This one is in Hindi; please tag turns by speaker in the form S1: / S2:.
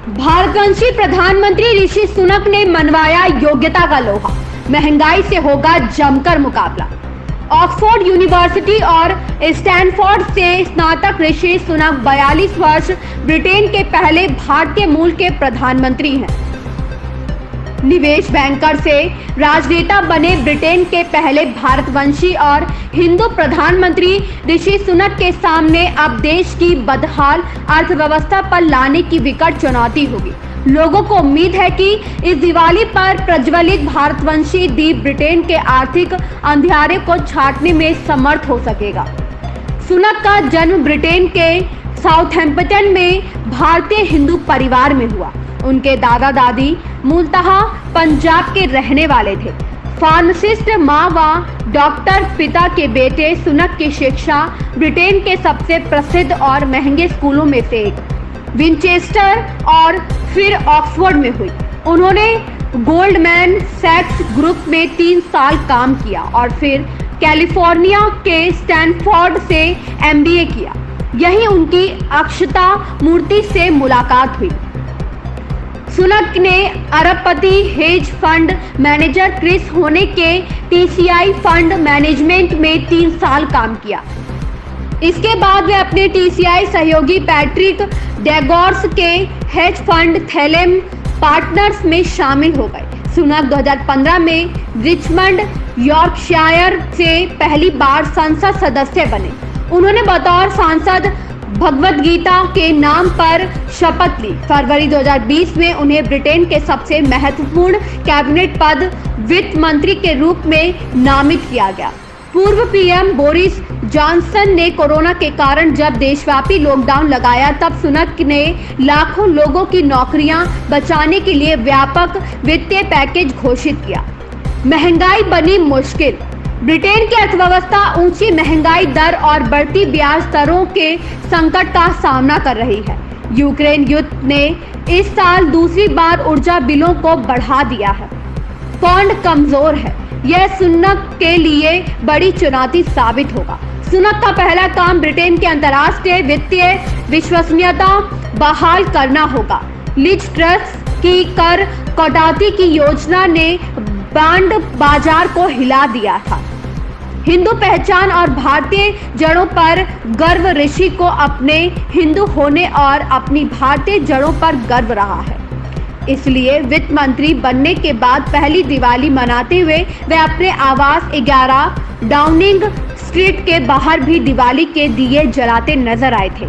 S1: भारतवंशी प्रधानमंत्री ऋषि सुनक ने मनवाया योग्यता का लोहा, महंगाई से होगा जमकर मुकाबला। ऑक्सफोर्ड यूनिवर्सिटी और स्टैनफोर्ड से स्नातक ऋषि सुनक 42 वर्ष ब्रिटेन के पहले भारतीय मूल के प्रधानमंत्री हैं। निवेश बैंकर से राजनेता बने ब्रिटेन के पहले भारतवंशी और हिंदू प्रधानमंत्री ऋषि सुनक के सामने अब देश की बदहाल अर्थव्यवस्था पर लाने की विकट चुनौती होगी। लोगों को उम्मीद है कि इस दिवाली पर प्रज्वलित भारतवंशी दीप ब्रिटेन के आर्थिक अंधियारे को छाटने में समर्थ हो सकेगा। सुनक का जन्म ब्रिटेन के साउथहैम्पटन में भारतीय हिंदू परिवार में हुआ। उनके दादा दादी मूलतः पंजाब के रहने वाले थे। फार्मासिस्ट मां व डॉक्टर पिता के बेटे सुनक की शिक्षा ब्रिटेन के सबसे प्रसिद्ध और महंगे स्कूलों में से एक विंचेस्टर और फिर ऑक्सफोर्ड में हुई। उन्होंने गोल्डमैन सैक्स ग्रुप में 3 साल काम किया और फिर कैलिफोर्निया के स्टैनफोर्ड से MBA किया। यही उनकी अक्षता मूर्ति से मुलाकात हुई। सुनक ने अरबपति हेज फंड मैनेजर क्रिस होने के TCI फंड मैनेजमेंट में 3 साल काम किया। इसके बाद वे अपने TCI सहयोगी पैट्रिक डेगोर्स के हेज फंड थेलेम पार्टनर्स में शामिल हो गए। सुनक 2015 में रिचमंड यॉर्कशायर से पहली बार संसद सदस्य बने। उन्होंने बतौर सांसद भगवत गीता के नाम पर शपथ ली। फरवरी 2020 में उन्हें ब्रिटेन के सबसे महत्वपूर्ण कैबिनेट पद वित्त मंत्री के रूप में नामित किया गया। पूर्व PM बोरिस जॉनसन ने कोरोना के कारण जब देशव्यापी लॉकडाउन लगाया तब सुनक ने लाखों लोगों की नौकरियां बचाने के लिए व्यापक वित्तीय पैकेज घोषित किया। महंगाई बनी मुश्किल। ब्रिटेन की अर्थव्यवस्था ऊंची महंगाई दर और बढ़ती ब्याज दरों के संकट का सामना कर रही है। यूक्रेन युद्ध ने इस साल दूसरी बार ऊर्जा बिलों को बढ़ा दिया है। पौंड कमजोर है। यह सुनक के लिए बड़ी चुनौती साबित होगा। सुनक का पहला काम ब्रिटेन के अंतर्राष्ट्रीय वित्तीय विश्वसनीयता बहाल करना होगा। लिज ट्रस की कर कटौती की योजना ने बॉन्ड बाजार को हिला दिया था। हिंदू पहचान और भारतीय जड़ों पर गर्व ऋषि को अपने हिंदू होने और अपनी भारतीय जड़ों पर गर्व रहा है। इसलिए वित्त मंत्री बनने के बाद पहली दिवाली मनाते हुए वे अपने आवास 11 डाउनिंग स्ट्रीट के बाहर भी दिवाली के दिए जलाते नजर आए थे।